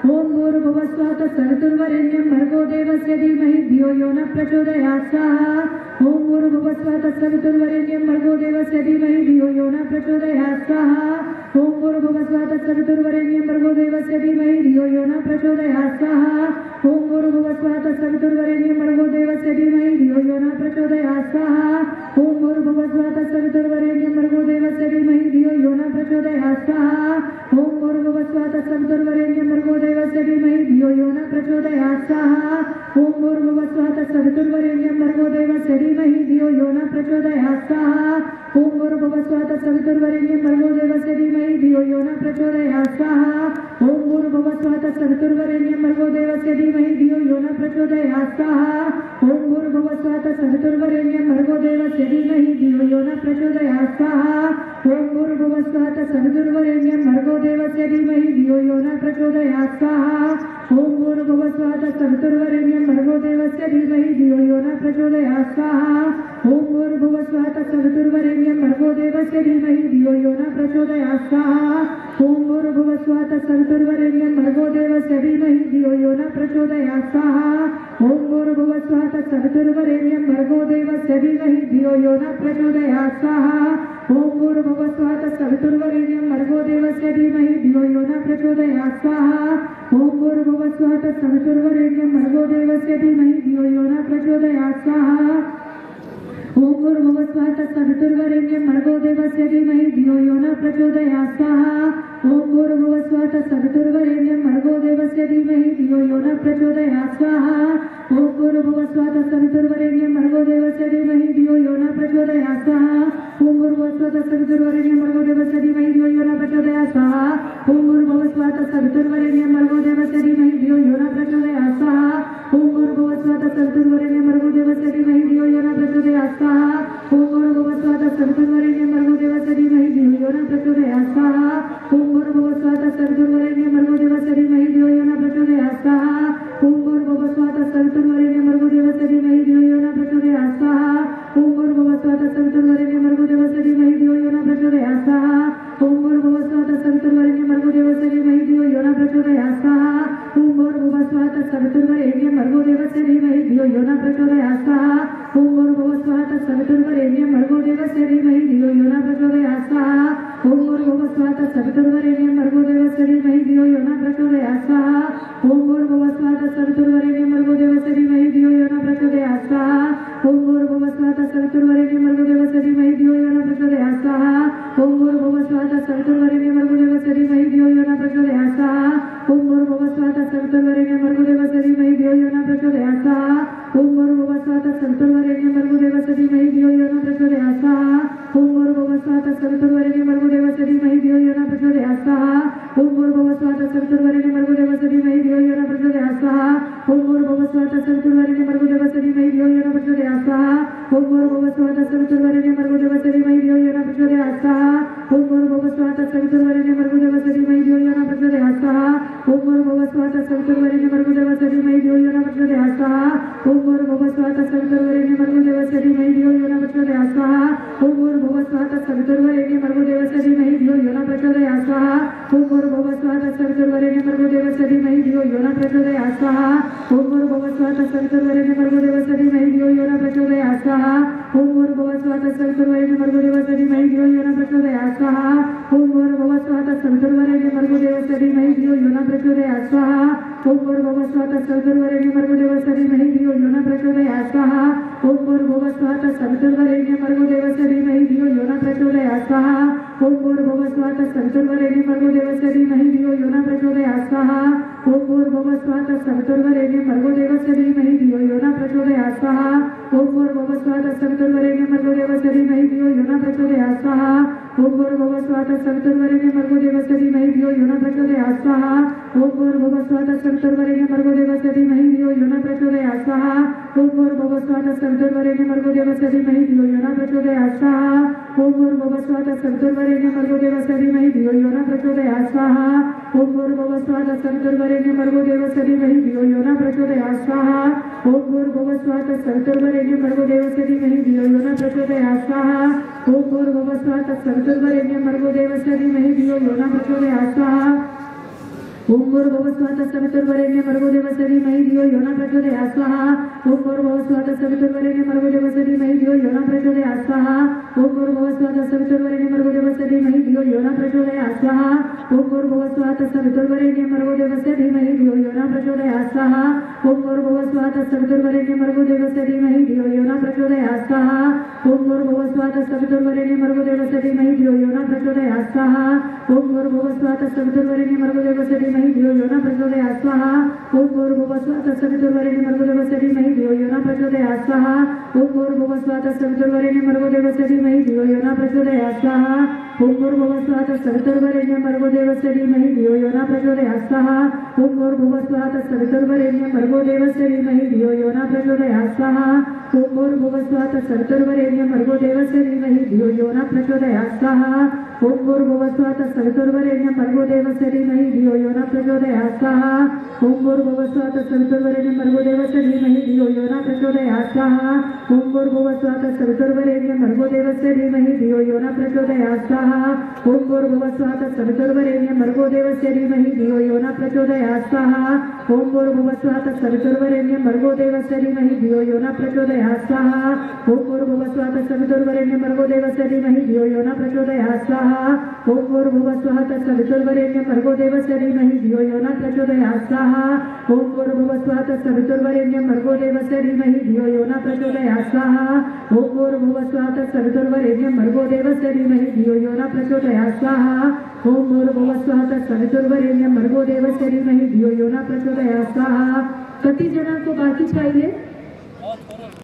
ओम भूर्भुवस्सुः तत्सवितुर्वरेण्यं भर्गो देवस्य धीमहि धियो यो न प्रचोदयात् स्वाहा। ओम भूर्भुवस्सुः तत्सवितुर्वरेण्यं भर्गो देवस्य धीमहि धियो यो न प्रचोदयात् स्वाहा। ओम भूर्भुवस्सुः तत्सवितुर्वरेण्यं भर्गो देवस्य धीमहि धियो यो न प्रचोदयात् स्वाहा। ओम भूर्भुवस्सुः तत्सवितुर्वरेण्यं भर्गो देवस्य धीमहि धियो यो न प्रचोदयात् स्वाहा। ओम भूर्भुवस्सुः तत्सवितुर्वरेण्यं भर्गो देवस्य धीमहि धियो यो न प्रचोदयात् स्वाहा। ओम भूर्भुवस्सुः तत्सवितुर्वरेण्यं भर्गो देवस्य धीमहि धियो यो न प्रचोदयात् स्वाहा। ओम भूर्भुवस्सुः तत्सवितुर्वरेण्यं भर्गो देवस्य धीमहि धियो यो न प्रचोदयात् स्वाहा। ओम भूर्भुवस्सुः तत्सवितुर्वरेण्यं भर्गो देवस्य धीमहि धियो यो न प्रचोदयात् स्वाहा। ओम भूर्भुवस्सुः तत्सवितुर्वरेण्यं भर्गो देवस्य धीमहि धियो यो न प्रचोदयात् स्वाहा। ओम भूर्भुवस्सुः तत्सवितुर्वरेण्यं भर्गो देवस्य धीमहि धियो यो न प्रचोदयात् स्वाहा। ओम भूर्भुवस्सुः तत्सवितुर्वरेण्यं भर्गो देवस्य धीमहि धियो यो न प्रचोदयात् स्वाहा। ओम भूर्भुवस्सुः तत्सवितुर्वरेण्यं भर्गो देवस्य धीमहि धियो यो न प्रचोदयात् स्वाहा। ओम भूर्भुवस्सुः तत्सवितुर्वरेण्यं भर्गो देवस्य धीमहि धियो यो न प्रचोदयात् स्वाहा। ओम भूर्भुवस्सुः तत्सवितुर्वरेण्यं भर्गो देवस्य धीमहि धियो यो न प्रचोदयात् स्वाहा। ओम भूर्भुवस्सुः तत्सवितुर्वरेण्यं भर्गो देवस्य धीमहि धियो यो न प्रचोदयात् स्वाहा। ओम भूर्भुवस्सुः तत्सवितुर्वरेण्यं भर्गो देवस्य धीमहि धियो यो न प्रचोदयात् स्वाहा। ओम भूर्भुवस्सुः तत्सवितुर्वरेण्यं भर्गो देवस्य धीमहि धियो यो न प्रचोदयात् स्वाहा। ओम भूर्भुवस्सुः तत्सवितुर्वरेण्यं भर्गो देवस्य धीमहि धियो यो न प्रचोदयात् स्वाहा। ओम भूर्भुवस्सुः तत्सवितुर्वरेण्यं भर्गो देवस्य धीमहि धियो यो न प्रचोदयात् स्वाहा। ओम भूर्भुवस्सुः तत्सवितुर्वरेण्यं भर्गो देवस्य धीमहि धियो यो न प्रचोदयात् स्वाहा। ओम भूर्भुवस्सुः तत्सवितुर्वरेण्यं भर्गो देवस्य धीमहि धियो यो न प्रचोदयात् स्वाहा। ओम भूर्भुवस्सुः तत्सवितुर्वरेण्यं भर्गो देवस्य धीमहि धियो यो न प्रचोदयात् स्वाहा। ओम भूर्भुवस्सुः तत्सवितुर्वरेण्यं भर्गो देवस्य धीमहि धियो यो न प्रचोदयात् स्वाहा। ओम भूर्भुवस्सुः तत्सवितुर्वरेण्यं भर्गो देवस्य धीमहि धियो यो न प्रचोदयात् स्वाहा। ओम भूर्भुवस्सुः तत्सवितुर्वरेण्यं भर्गो देवस्य धीमहि धियो यो न प्रचोदयात् स्वाहा। ओम भूर्भुवस्सुः तत्सवितुर्वरेण्यं भर्गो देवस्य धीमहि धियो यो न प्रचोदयात् स्वाहा। ओम भूर्भुवस्सुः तत्सवितुर्वरेण्यं भर्गो देवस्य धीमहि धियो यो न प्रचोदयात् स्वाहा। ओम भूर्भुवस्सुः तत्सवितुर्वरेण्यं भर्गो देवस्य धीमहि धियो यो न प्रचोदयात् स्वाहा। ओम भूर्भुवस्सुः तत्सवितुर्वरेण्यं भर्गो देवस्य धीमहि धियो यो न प्रचोदयात् स्वाहा। ओम भूर्भुवस्सुः तत्सवितुर्वरेण्यं भर्गो देवस्य धीमहि धियो यो न प्रचोदयात् स्वाहा। ओम भूर्भुवस्सुः तत्सवितुर्वरेण्यं भर्गो देवस्य धीमहि धियो यो न प्रचोदयात् स्वाहा। ओम भूर्भुवस्सुः तत्सवितुर्वरेण्यं भर्गो देवस्य धीमहि धियो यो न प्रचोदयात् स्वाहा। ओम भूर्भुवस्सुः तत्सवितुर्वरेण्यं भर्गो देवस्य धीमहि धियो यो न प्रचोदयात् स्वाहा। ओम भूर्भुवस्सुः तत्सवितुर्वरेण्यं भर्गो देवस्य धीमहि धियो यो न प्रचोदयात् स्वाहा। ओम भूर्भुवस्सुः तत्सवितुर्वरेण्यं भर्गो देवस्य धीमहि धियो यो न प्रचोदयात् स्वाहा। ओम भूर्भुवस्सुः तत्सवितुर्वरेण्यं भर्गो देवस्य धीमहि धियो यो न प्रचोदयात् स्वाहा। ओम भूर्भुवस्सुः तत्सवितुर्वरेण्यं भर्गो देवस्य धीमहि धियो यो न प्रचोदयात् स्वाहा। ओम भूर्भुवस्सुः तत्सवितुर्वरेण्यं भर्गो देवस्य धीमहि धियो यो न प्रचोदयात् स्वाहा। ओम भूर्भुवस्सुः तत्सवितुर्वरेण्यं भर्गो देवस्य धीमहि धियो यो न प्रचोदयात् स्वाहा। ओम भूर्भुवस्सुः तत्सवितुर्वरेण्यं भर्गो देवस्य धीमहि धियो यो न प्रचोदयात् स्वाहा। ओम भूर्भुवस्सुः तत्सवितुर्वरेण्यं भर्गो देवस्य धीमहि धियो यो न प्रचोदयात् स्वाहा। ओम भूर्भुवस्सुः तत्सवितुर्वरेण्यं भर्गो देवस्य धीमहि धियो यो न प्रचोदयात् स्वाहा। ओम भूर्भुवस्सुः तत्सवितुर्वरेण्यं भर्गो देवस्य धीमहि धियो यो न प्रचोदयात् स्वाहा। ओम भूर्भुवस्सुः तत्सवितुर्वरेण्यं भर्गो देवस्य धीमहि धियो यो न प्रचोदयात् स्वाहा। ओम भूर्भुवस्सुः तत्सवितुर्वरेण्यं भर्गो देवस्य धीमहि धियो यो न प्रचोदयात् स्वाहा। ओम भूर्भुवस्सुः तत्सवितुर्वरेण्यं भर्गो देवस्य धीमहि धियो यो न प्रचोदयात् स्वाहा। ओम भूर्भुवस्सुः तत्सवितुर्वरेण्यं भर्गो देवस्य धीमहि धियो यो न प्रचोदयात् स्वाहा। ओम भूर्भुवस्सुः तत्सवितुर्वरेण्यं भर्गो देवस्य धीमहि धियो यो न प्रचोदयात् स्वाहा। ओम भूर्भुवस्सुः तत्सवितुर्वरेण्यं भर्गो देवस्य धीमहि धियो यो न प्रचोदयात् स्वाहा। ओम भूर्भुवस्सुः तत्सवितुर्वरेण्यं भर्गो देवस्य धीमहि धियो यो न प्रचोदयात् स्वाहा। ओम भूर्भुवस्सुः तत्सवितुर्वरेण्यं भर्गो देवस्य धीमहि धियो यो न प्रचोदयात् स्वाहा। ओम भूर्भुवस्सुः तत्सवितुर्वरेण्यं भर्गो देवस्य धीमहि धियो यो न प्रचोदयात् स्वाहा। ओम भूर्भुवस्सुः तत्सवितुर्वरेण्यं भर्गो देवस्य धीमहि धियो यो न प्रचोदयात् स्वाहा। ओम भूर्भुवस्सुः तत्सवितुर्वरेण्यं भर्गो देवस्य धीमहि धियो यो न प्रचोदयात् स्वाहा। ओम भूर्भुवस्सुः तत्सवितुर्वरेण्यं भर्गो देवस्य धीमहि धियो यो न प्रचोदयात् स्वाहा। ओम भूर्भुवस्सुः तत्सवितुर्वरेण्यं भर्गो देवस्य धीमहि धियो यो न प्रचोदयात् स्वाहा। ओम भूर्भुवस्सुः तत्सवितुर्वरेण्यं भर्गो देवस्य धीमहि धियो यो न प्रचोदयात् स्वाहा। ओम भूर्भुवस्सुः तत्सवितुर्वरेण्यं भर्गो देवस्य धीमहि धियो यो न प्रचोदयात् स्वाहा। ओम भूर्भुवस्सुः तत्सवितुर्वरेण्यं भर्गो देवस्य धीमहि धियो यो न प्रचोदयात् स्वाहा। ओम भूर्भुवस्सुः तत्सवितुर्वरेण्यं भर्गो देवस्य धीमहि धियो यो न प्रचोदयात् स्वाहा। ओम भूर्भुवः स्वः तत्सवितुर्वरेण्यं भर्गो देवस्य धीमहि धियो यो न प्रचोदयात् स्वाहा ओम भूर्भुवः स्वः तत्सवितुर्वरेण्यं भर्गो देवस्य धीमहि धियो यो न प्रचोदयात् स्वाहा ओम भूर्भुवः स्वः तत्सवितुर्वरेण्यं भर्गो देवस्य धीमहि धियो यो न प्रचोदयात् स्वाहा ओम भूर्भुवः स्वः तत्सवितुर्वरेण्यं भर्गो देवस्य धीमहि धियो यो न प्रचोदयात् स्वाहा ओम भूर्भुवः स्वः तत्सवितुर्वरेण्यं भर्गो देवस्य धीमहि धियो यो न प्रचोदयात् स्वाहा ओम भूर्भुवः स्वः तत्सवितुर्वरेण्यं भर्गो देवस्य धीमहि धियो यो न प्रचोदयात् स्वाहा ओम भूर्भुवः स्वः तत्सवितुर्वरेण्यं भर्गो देवस्य धीमहि धियो यो न प्रचोदयात् स्वाहा ओम भूर्भुवः स्वः तत्सवितुर्वरेण्यं भर्गो देवस्य धीमहि धियो यो न प्रचोदयात् स्वाहा ओम भूर्भुवः स्वः तत्सवितुर्वरेण्यं भर्गो देवस्य धीमहि धियो यो न प्रचोदयात् स्वाहा ओम भूर्भुवः स्वः तत्सवितुर्वरेण्यं भर्गो देवस्य धीमहि धियो यो न प्रचोदयात् स्वाहा ओम भूर्भुवः स्वः तत्सवितुर्वरेण्यं भर्गो देवस्य धीमहि धियो यो न प्रचोदयात् स्वाहा ओम भूर्भुवः स्वः तत्सवितुर्वरेण्यं भर्गो देवस्य धीमहि धियो यो न प्रचोदयात् स्वाहा ओम भूर्भुवः स्वः तत्सवितुर्वरेण्यं भर्गो देवस्य धीमहि धियो यो न प्रचोदयात् स्वाहा ओम भूर्भुवः स्वः तत्सवितुर्वरेण्यं भर्गो देवस्य धीमहि धियो यो न प्रचोदयात् स्वाहा ओम भूर्भुवः स्वः तत्सवितुर्वरेण्यं भर्गो देवस्य धीमहि धियो यो न प्रचोदयात् स्वाहा ओम भूर्भुवः स्वः तत्सवितुर्वरेण्यं भर्गो देवस्य धीमहि धियो यो न प्रचोदयात् स्वाहा ओम भूर्भुवः स्वः तत्सवितुर्वरेण्यं भर्गो देवस्य धीमहि धियो यो न प्रचोदयात् स्वाहा ओम भूर्भुवः स्वः तत्सवितुर्वरेण्यं भर्गो देवस्य धीमहि धियो यो न प्रचोदयात् स्वाहा ओम भूर्भुवः स्वः तत्सवितुर्वरेण्यं भर्गो देवस्य धीमहि धियो यो न प्रचोदयात् स्वाहा ओम भूर्भुवः स्वः तत्सवितुर्वरेण्यं भर्गो देवस्य धीमहि धियो यो न प्रचोदयात् स्वाहा ओम भूर्भुवः स्वः तत्सवितुर्वरेण्यं भर्गो देवस्य धीमहि धियो यो न प्रचोदयात् स्वाहा ओम भूर्भुवः स्वः तत्सवितुर्वरेण्यं भर्गो देवस्य धीमहि धियो यो न प्रचोदयात् स्वाहा। किती जणांको बाकी चाहिए?